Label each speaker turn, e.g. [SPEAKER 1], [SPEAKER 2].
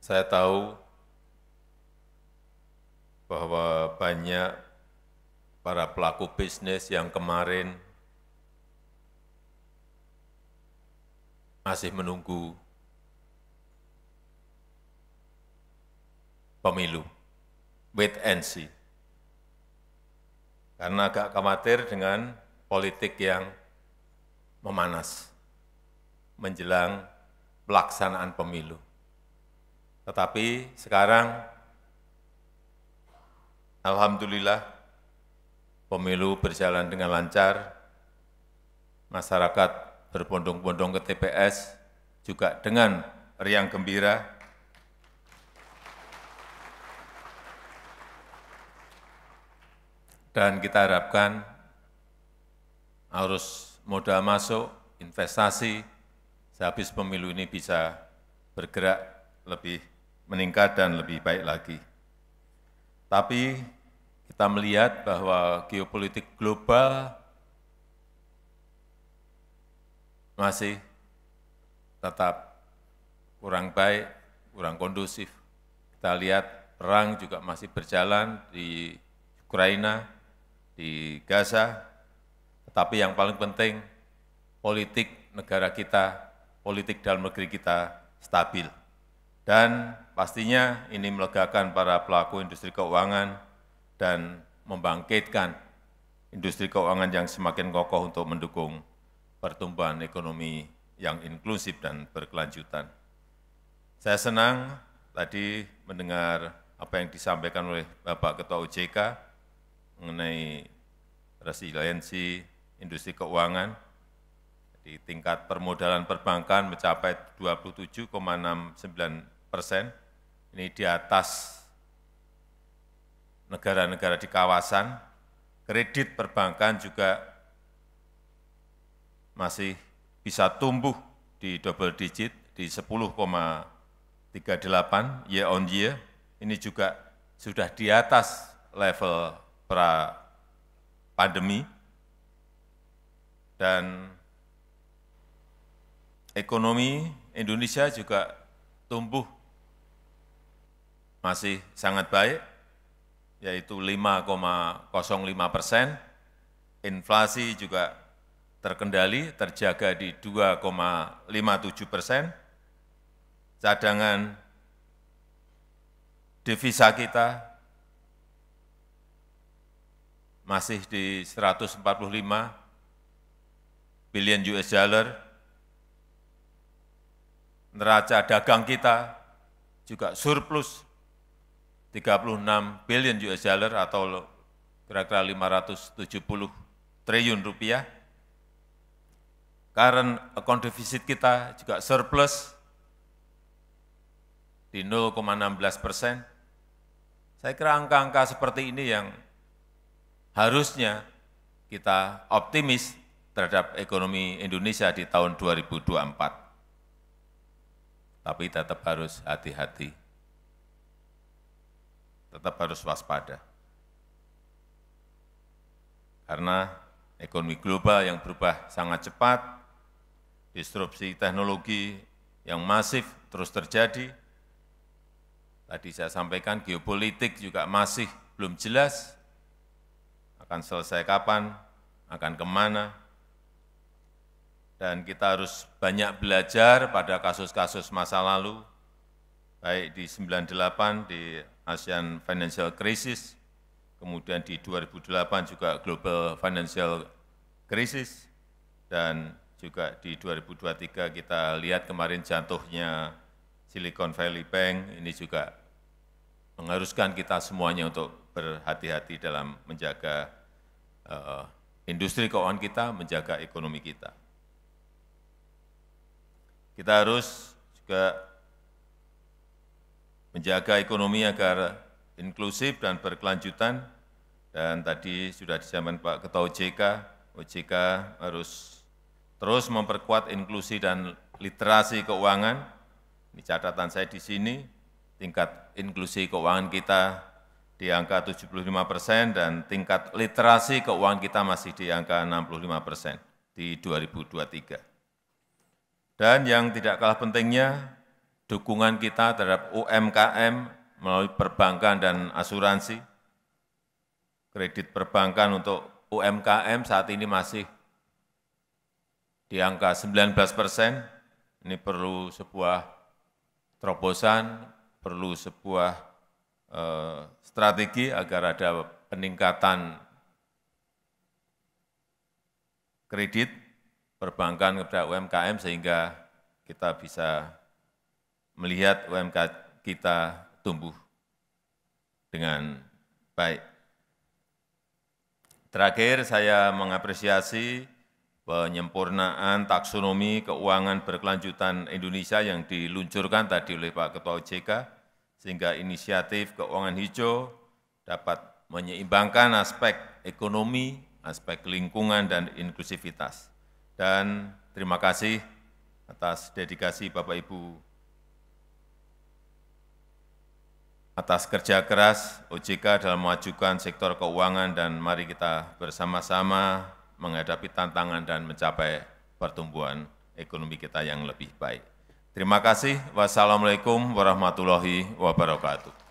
[SPEAKER 1] Saya tahu bahwa banyak para pelaku bisnis yang kemarin masih menunggu pemilu, wait and see. Karena agak khawatir dengan politik yang memanas menjelang pelaksanaan pemilu. Tetapi sekarang, alhamdulillah, pemilu berjalan dengan lancar, masyarakat berbondong-bondong ke TPS juga dengan riang gembira. Dan kita harapkan arus modal masuk, investasi, sehabis pemilu ini bisa bergerak lebih meningkat dan lebih baik lagi. Tapi kita melihat bahwa geopolitik global masih tetap kurang baik, kurang kondusif. Kita lihat perang juga masih berjalan di Ukraina, di Gaza, tetapi yang paling penting politik negara kita, politik dalam negeri kita stabil. Dan pastinya ini melegakan para pelaku industri keuangan dan membangkitkan industri keuangan yang semakin kokoh untuk mendukung pertumbuhan ekonomi yang inklusif dan berkelanjutan. Saya senang tadi mendengar apa yang disampaikan oleh Bapak Ketua OJK mengenai resiliensi industri keuangan. Di tingkat permodalan perbankan mencapai 27,69%, ini di atas negara-negara di kawasan. Kredit perbankan juga masih bisa tumbuh di double digit, di 10,38 year on year. Ini juga sudah di atas level pra-pandemi. Dan ekonomi Indonesia juga tumbuh masih sangat baik, yaitu 5,05%. Inflasi juga terkendali, terjaga di 2,57%. Cadangan devisa kita masih di 145 billion US dollar. Neraca dagang kita juga surplus 36 billion US dollar atau kira-kira 570 triliun rupiah. Current account deficit kita juga surplus di 0,16%. Saya kira angka-angka seperti ini yang harusnya kita optimis terhadap ekonomi Indonesia di tahun 2024. Tapi tetap harus hati-hati, tetap harus waspada. Karena ekonomi global yang berubah sangat cepat, disrupsi teknologi yang masif terus terjadi. Tadi saya sampaikan geopolitik juga masih belum jelas, akan selesai kapan, akan kemana. Dan kita harus banyak belajar pada kasus-kasus masa lalu, baik di 98 di ASEAN Financial Crisis, kemudian di 2008 juga Global Financial Crisis, dan juga di 2023 kita lihat kemarin jatuhnya Silicon Valley Bank, ini juga mengharuskan kita semuanya untuk berhati-hati dalam menjaga industri keuangan kita, menjaga ekonomi kita. Kita harus juga menjaga ekonomi agar inklusif dan berkelanjutan. Dan tadi sudah disampaikan Pak Ketua OJK harus terus memperkuat inklusi dan literasi keuangan. Ini catatan saya di sini, tingkat inklusi keuangan kita di angka 75% dan tingkat literasi keuangan kita masih di angka 65% di 2023. Dan yang tidak kalah pentingnya, dukungan kita terhadap UMKM melalui perbankan dan asuransi. Kredit perbankan untuk UMKM saat ini masih di angka 19%. Ini perlu sebuah terobosan, perlu sebuah strategi agar ada peningkatan kredit perbankan kepada UMKM sehingga kita bisa melihat UMKM kita tumbuh dengan baik. Terakhir, saya mengapresiasi penyempurnaan taksonomi keuangan berkelanjutan Indonesia yang diluncurkan tadi oleh Pak Ketua OJK, sehingga inisiatif keuangan hijau dapat menyeimbangkan aspek ekonomi, aspek lingkungan, dan inklusivitas. Dan terima kasih atas dedikasi Bapak Ibu, atas kerja keras OJK dalam memajukan sektor keuangan, dan mari kita bersama-sama menghadapi tantangan dan mencapai pertumbuhan ekonomi kita yang lebih baik. Terima kasih. Wassalamualaikum warahmatullahi wabarakatuh.